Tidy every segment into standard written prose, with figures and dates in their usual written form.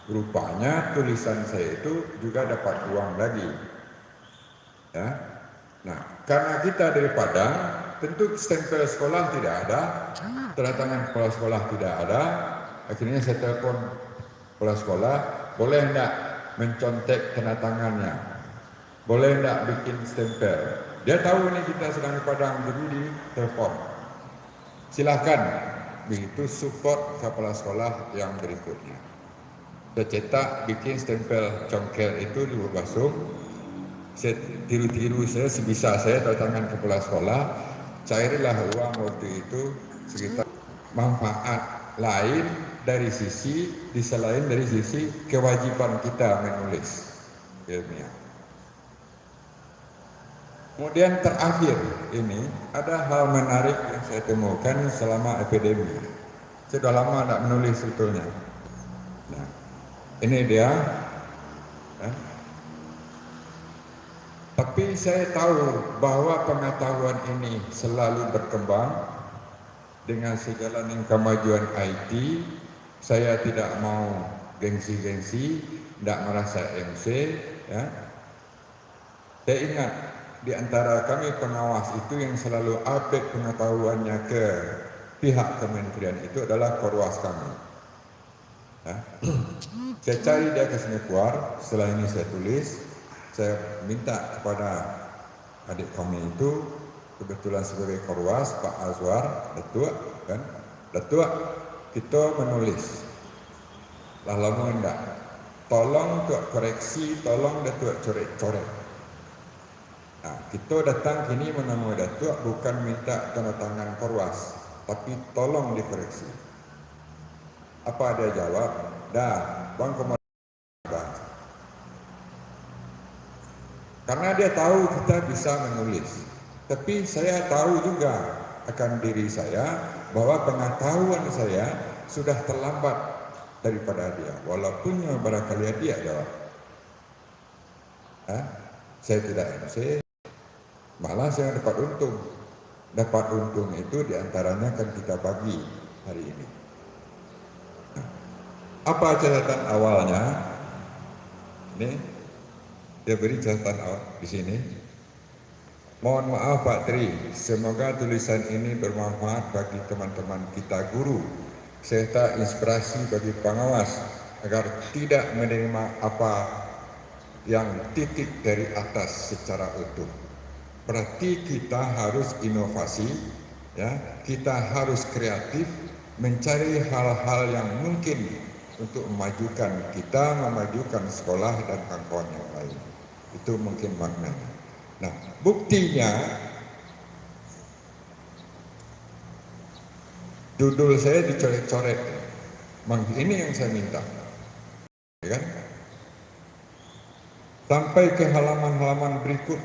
rupanya tulisan saya itu juga dapat uang lagi. Ya. Nah, karena kita dari Padang, tentu stempel sekolah tidak ada, tanda tangan kepala sekolah tidak ada. Akhirnya saya telepon kepala sekolah, boleh enggak mencontek tanda tangannya? Boleh enggak bikin stempel? Dia tahu ini kita sedang di Padang, jadi di telepon. Silakan, begitu support kepala sekolah yang berikutnya. Saya cetak, bikin stempel congkel itu di Basung. Saya tiru-tiru saya sebisa saya tanda tangan kepala sekolah, cairlah uang waktu itu sekitar manfaat lain dari sisi, di selain dari sisi kewajiban kita menulis ilmiah. Kemudian terakhir ini ada hal menarik yang saya temukan selama epidemi. Saya sudah lama tidak menulis sebetulnya. Nah, ini dia. Tapi saya tahu bahwa pengetahuan ini selalu berkembang dengan segala kemajuan IT. Saya tidak mau gengsi-gengsi, tidak merasa MC. Ya. Saya ingat di antara kami pengawas itu yang selalu update pengetahuannya ke pihak kementerian itu adalah korwas kami. Ya. Saya cari dia ke Singapura, setelah ini saya tulis, saya minta kepada adik kami itu, kebetulan sebagai korwas, Pak Azwar, Datuk, kan? Datuk, kita menulis. Lah lama enggak. Tolong tuak koreksi, tolong Datuk coret-coret. Nah, kita datang kini menemui Datuk bukan minta tanda tangan korwas, tapi tolong dikoreksi. Apa dia jawab? Dah, Bang Komandan. Karena dia tahu kita bisa menulis. Tapi saya tahu juga akan diri saya bahwa pengetahuan saya sudah terlambat daripada dia. Walaupun barangkali dia jawab. Saya tidak MC, malah saya dapat untung. Dapat untung itu diantaranya kan kita bagi hari ini. Apa catatan awalnya? Ini dia beri catatan awal di sini. Mohon maaf Pak Tri, semoga tulisan ini bermanfaat bagi teman-teman kita guru serta inspirasi bagi pengawas agar tidak menerima apa yang titik dari atas secara utuh. Berarti kita harus inovasi, ya, kita harus kreatif mencari hal-hal yang mungkin untuk memajukan kita, memajukan sekolah dan kawan-kawan yang lain. Itu mungkin maknanya. Nah, buktinya judul saya dicoret-coret. Ini yang saya minta. Ya kan? Sampai ke halaman-halaman berikut.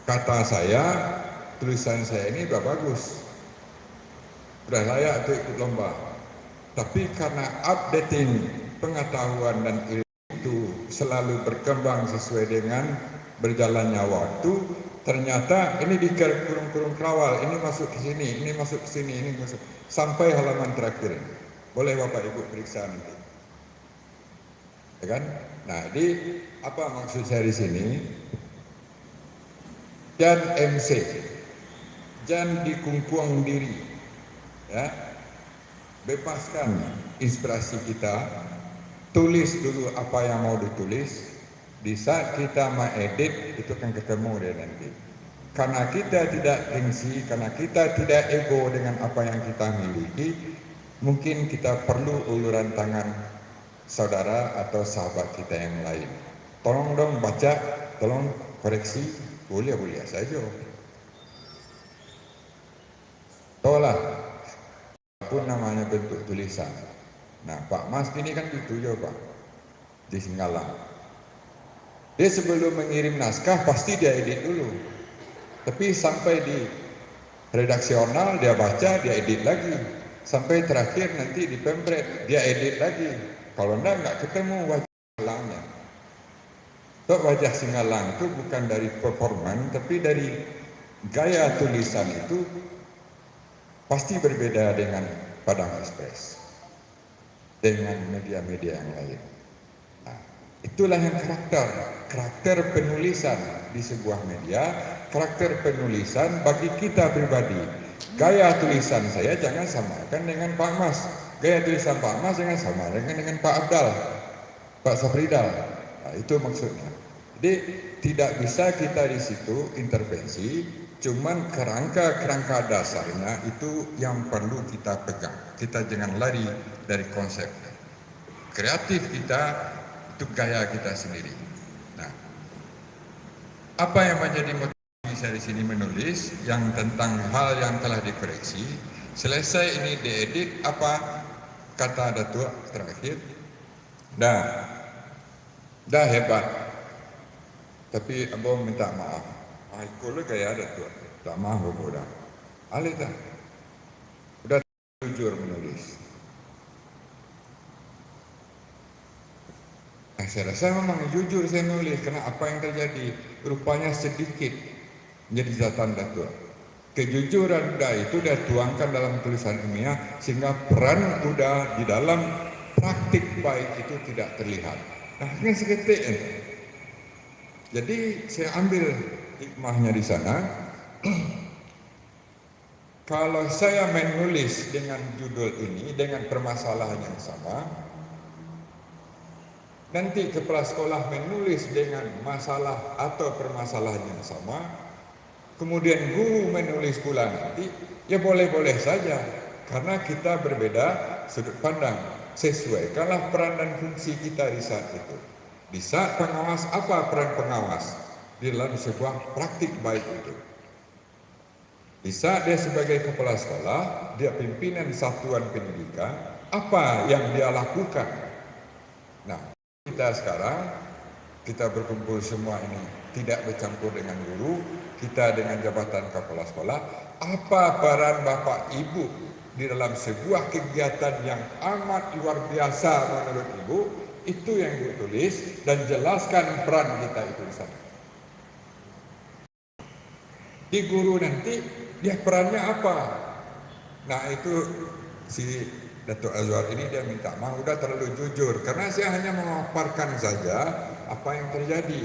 Kata saya, tulisan saya ini sudah bagus. Sudah layak untuk ikut lomba. Tapi karena updating pengetahuan dan ilmu itu selalu berkembang sesuai dengan berjalannya waktu, ternyata ini di kurung-kurung kawal, ini masuk ke sini, ini masuk ke sini, ini masuk sampai halaman terakhir. Boleh Bapak Ibu periksa nanti. Ya kan? Nah, di apa maksud saya di sini? Jangan MC, jangan dikungkuang diri, ya. Bebaskan inspirasi kita, tulis dulu apa yang mau ditulis. Di saat kita mengedit itu akan ketemu dia nanti. Karena kita tidak gengsi, karena kita tidak ego dengan apa yang kita miliki, mungkin kita perlu uluran tangan saudara atau sahabat kita yang lain. Tolong dong baca, tolong koreksi, boleh saja. Tolak. Pun namanya bentuk tulisan. Nah, Pak Mas ini kan gitu ya Pak, di Singgalang. Dia sebelum mengirim naskah pasti dia edit dulu. Tapi sampai di redaksional dia baca, dia edit lagi. Sampai terakhir nanti di pemret dia edit lagi. Kalau enggak ketemu wajah Singgalangnya. So, wajah Singgalang itu bukan dari performan, tapi dari gaya tulisan itu pasti berbeda dengan Padang Express, dengan media-media yang lain. Nah, itulah yang karakter penulisan di sebuah media, karakter penulisan bagi kita pribadi. Gaya tulisan saya jangan samakan dengan Pak Mas, gaya tulisan Pak Mas jangan sama dengan Pak Abdal, Pak Safridal. Nah, itu maksudnya. Jadi tidak bisa kita di situ intervensi, cuman kerangka dasarnya itu yang perlu kita pegang. Kita jangan lari dari konsep. Kreatif kita itu gaya kita sendiri. Nah, apa yang menjadi motivasi saya di sini menulis yang tentang hal yang telah dikoreksi, selesai ini diedit, apa kata Datuk terakhir? Dah hebat. Tapi abang minta maaf. Aku gaya Datuk. Tak maaf udah. Alih dah. Udah jujur menulis. Saya rasa memang jujur saya nulis karena apa yang terjadi rupanya sedikit menjadi catatan Datuk. Kejujuran udah itu udah tuangkan dalam tulisan ilmiah sehingga peran udah di dalam praktik baik itu tidak terlihat. Nah, ini seketik. Jadi saya ambil hikmahnya di sana. Kalau saya menulis dengan judul ini dengan permasalahan yang sama, nanti kepala sekolah menulis dengan masalah atau permasalahan yang sama, kemudian guru menulis pula nanti, ya boleh-boleh saja, karena kita berbeda sudut pandang. Sesuaikanlah peran dan fungsi kita di saat itu. Di saat pengawas, apa peran pengawas di dalam sebuah praktik baik itu? Di saat dia sebagai kepala sekolah, dia pimpinan satuan pendidikan, apa yang dia lakukan? Nah, kita sekarang, kita berkumpul semua ini tidak bercampur dengan guru, kita dengan jabatan kepala sekolah, apa peran Bapak Ibu di dalam sebuah kegiatan yang amat luar biasa menurut Ibu, itu yang Ibu tulis dan jelaskan peran kita itu di sana. Di guru nanti, dia perannya apa? Nah itu si Datuk Azwar ini dia minta maaf, udah terlalu jujur karena saya hanya memaparkan saja apa yang terjadi.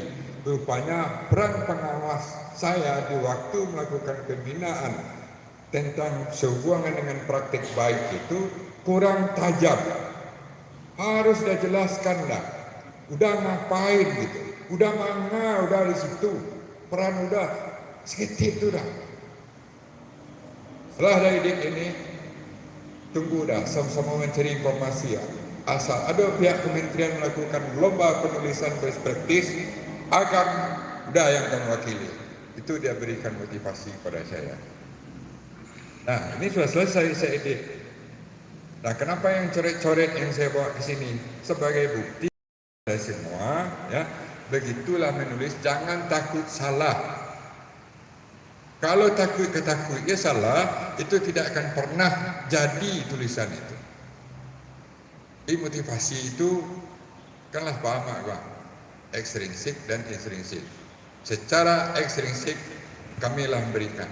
Rupanya peran pengawas saya di waktu melakukan pembinaan tentang sehubungan dengan praktik baik itu kurang tajam. Harus dah jelaskan dah. Udah ngapain gitu? Udah mana? Udah di situ. Peran udah seketik itu dah. Setelah dari ini tunggu dah, sama-sama mencari informasi ya. Asal ada pihak kementerian melakukan lomba penulisan best practice, akan udah yang kamu wakili. Itu dia berikan motivasi kepada saya. Nah, ini sudah selesai saya edit. Nah, kenapa yang coret-coret yang saya bawa ke sini sebagai bukti dari semua, ya. Begitulah menulis, jangan takut salah. Kalau takut-ketakutnya salah, itu tidak akan pernah jadi tulisan itu. Jadi motivasi itu kanlah paham Bang, ekstrinsik dan intrinsik. Secara ekstrinsik kamilah memberikan.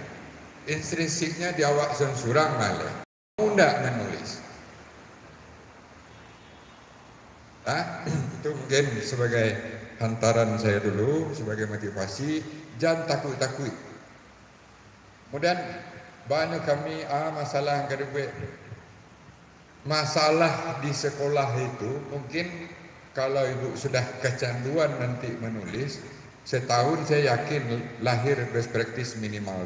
Intrinsiknya di awak surang malah. Mau tidak menulis. Nah, itu mungkin sebagai hantaran saya dulu, sebagai motivasi, jangan takut-takut. Kemudian banyak kami masalah yang kedua, masalah di sekolah itu mungkin kalau ibu sudah kecanduan nanti menulis, setahun saya yakin lahir best practice minimal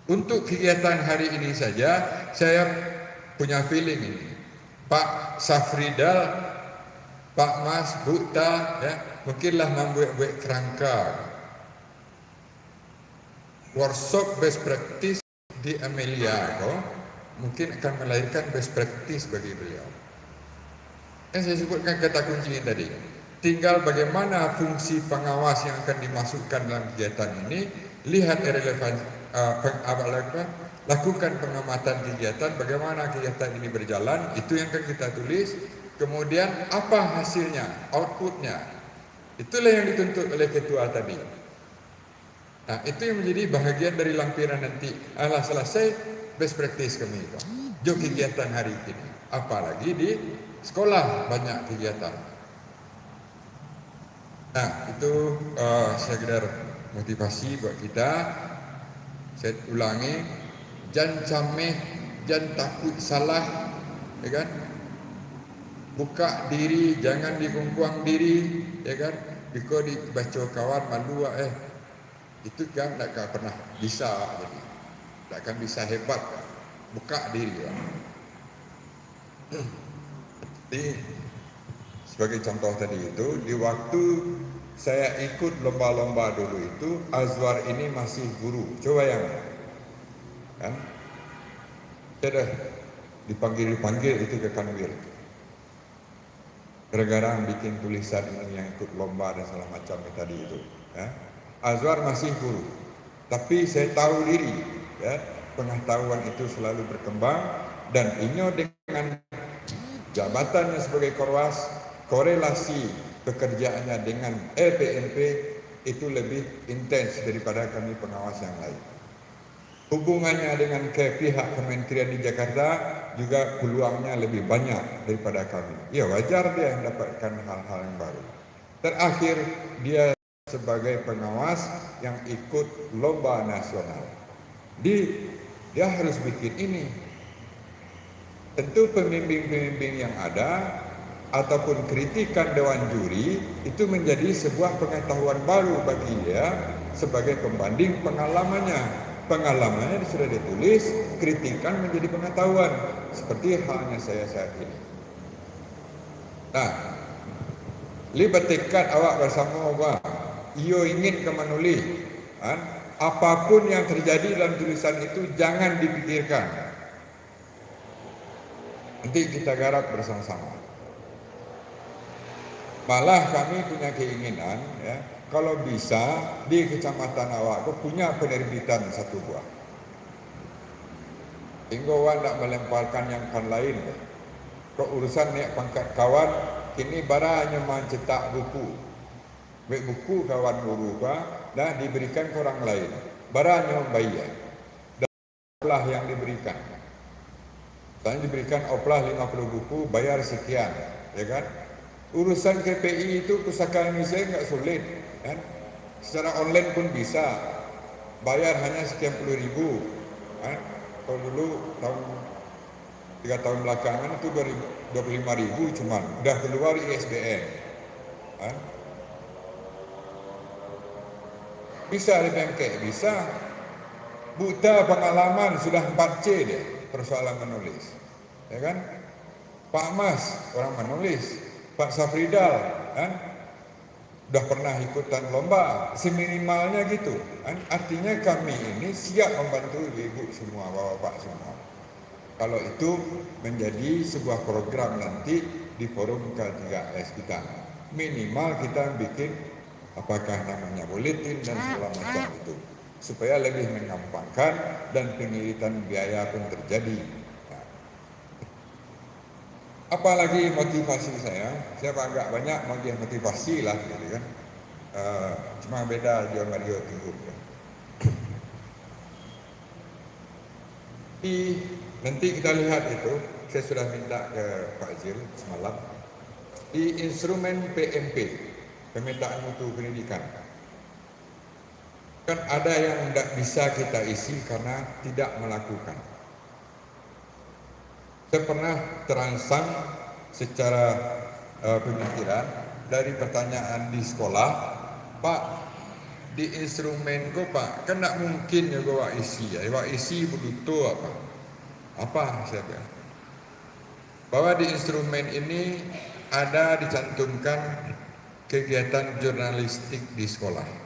2. Untuk kegiatan hari ini saja saya punya feeling ini, Pak Safridal, Pak Mas, Bukta, ya, mungkinlah membuat kerangka workshop best practice di Amelia, mungkin akan melahirkan best practice bagi beliau. Yang saya sebutkan kata kunci tadi, tinggal bagaimana fungsi pengawas yang akan dimasukkan dalam kegiatan ini, lihat relevan, lakukan pengamatan kegiatan, bagaimana kegiatan ini berjalan, itu yang akan kita tulis. Kemudian apa hasilnya, outputnya, itulah yang dituntut oleh ketua tadi. Nah, itu yang menjadi bahagian dari lampiran nanti. Alah selesai best practice kami itu. Jo kegiatan hari ini. Apalagi di sekolah banyak kegiatan. Nah, itu sekedar motivasi buat kita. Saya ulangi, jangan cameh, jangan takut salah, ya kan? Buka diri, jangan dikungkuang diri, ya kan? Biko dibaca kawan malu itu kan tak akan pernah bisa, jadi tak akan bisa hebat. Buka diri, ya. Jadi sebagai contoh tadi itu, di waktu saya ikut lomba-lomba dulu itu, Azwar ini masih guru. Coba yang kan? Saya dah dipanggil itu ke Kanwil. Gara-gara bikin tulisan ini yang ikut lomba dan segala macam tadi itu. Ya. Azwar masih guru, tapi saya tahu diri, ya, pengetahuan itu selalu berkembang dan inyo dengan jabatannya sebagai korwas, korelasi pekerjaannya dengan LPMP itu lebih intens daripada kami pengawas yang lain. Hubungannya dengan ke pihak kementerian di Jakarta juga peluangnya lebih banyak daripada kami. Ya wajar dia mendapatkan hal-hal yang baru. Terakhir dia sebagai pengawas yang ikut lomba nasional. Dia harus bikin ini. Tentu pembimbing-pembimbing yang ada ataupun kritikan dewan juri itu menjadi sebuah pengetahuan baru bagi dia sebagai pembanding pengalamannya. Pengalamannya sudah ditulis, kritikan menjadi pengetahuan seperti halnya saya saat ini. Nah, libat tekad awak bersama awak, iyo ingin ke menulis, kan? Apapun yang terjadi dalam tulisan itu jangan dipikirkan. Nanti kita garap bersama-sama. Malah kami punya keinginan, ya, kalau bisa di kecamatan awak punya penerbitan satu buah. Hingga awak tak melemparkan yang kan lain. Kau urusan naik pangkat kawan, kini bara hanya mencetak buku. Baik buku kawan guru dah diberikan ke orang lain. Bara hanya membayar. Dan oplah yang diberikan. Dan diberikan oplah 50 buku, bayar sekian, ya kan? Urusan KPI itu Pusaka Indonesia enggak sulit, kan? Secara online pun bisa. Bayar hanya sekian puluh ribu, kan? Kalau dulu tahun 3 tahun belakangan itu 25.000 cuman udah keluar ISBN, kan? Bisa dibengkek, bisa. Buta pengalaman sudah 4C deh persoalan menulis, ya kan? Pak Mas orang menulis, Pak Safridal kan udah pernah ikutan lomba, seminimalnya gitu kan. Artinya kami ini siap membantu ibu semua, bapak-bapak semua. Kalau itu menjadi sebuah program nanti di forum K3S kita, minimal kita bikin apakah namanya buletin dan segala macam itu supaya lebih mengampangkan dan pengiritan biaya pun terjadi. Apalagi motivasi saya agak banyak motivasi lah, gitu kan. Cuma beda John Mario Tunggu. Nanti kita lihat itu, saya sudah minta ke Pak Zil semalam di instrumen PMP, pemetaan mutu pendidikan. Kan ada yang tidak bisa kita isi karena tidak melakukan. Saya pernah terangsang secara pemikiran dari pertanyaan di sekolah, Pak, di instrumen kok Pak, kan tidak mungkin ya gua isi, butuh apa? Apa saya bilang? Bahwa di instrumen ini ada dicantumkan kegiatan jurnalistik di sekolah.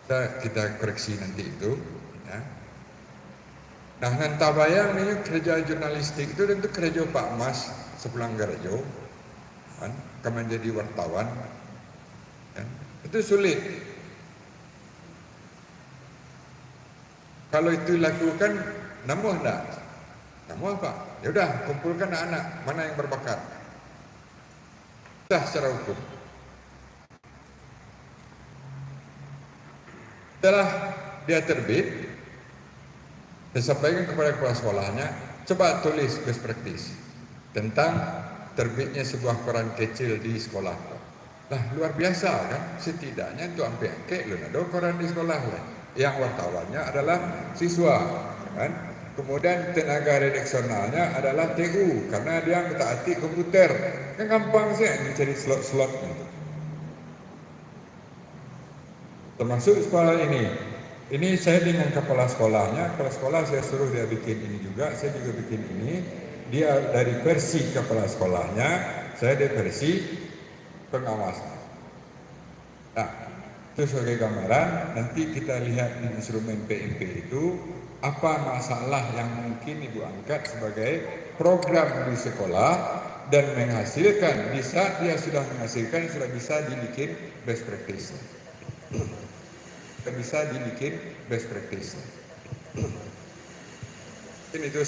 Kita koreksi nanti itu, ya. Nah, nanti bayang ini kerja jurnalistik itu tentu kerja Pak Mas sepulang Garjo, kan, akan menjadi wartawan, kan? Itu sulit. Kalau itu dilakukan, namuh enggak? Namuh Pak. Ya udah, kumpulkan anak-anak mana yang berbakat. Sah secara hukum. Setelah dia terbit, saya sampaikan kepada kepala sekolahnya, coba tulis best practice tentang terbitnya sebuah koran kecil di sekolah. Lah luar biasa kan, setidaknya itu sampai angke lu ada koran di sekolah lah. Yang wartawannya adalah siswa kan. Kemudian tenaga redaksionalnya adalah TU karena dia mentaati komputer. Kan gampang sih mencari slot-slot gitu. Termasuk sekolah ini. Ini saya dengan kepala sekolahnya, kepala sekolah saya suruh dia bikin ini juga, saya juga bikin ini. Dia dari versi kepala sekolahnya, saya dari versi pengawasan. Nah, itu sebagai gambaran, nanti kita lihat di instrumen PMP itu, apa masalah yang mungkin Ibu angkat sebagai program di sekolah dan menghasilkan, di saat dia sudah menghasilkan, sudah bisa dibikin best practice. Bisa dibikin best practice. Ini itu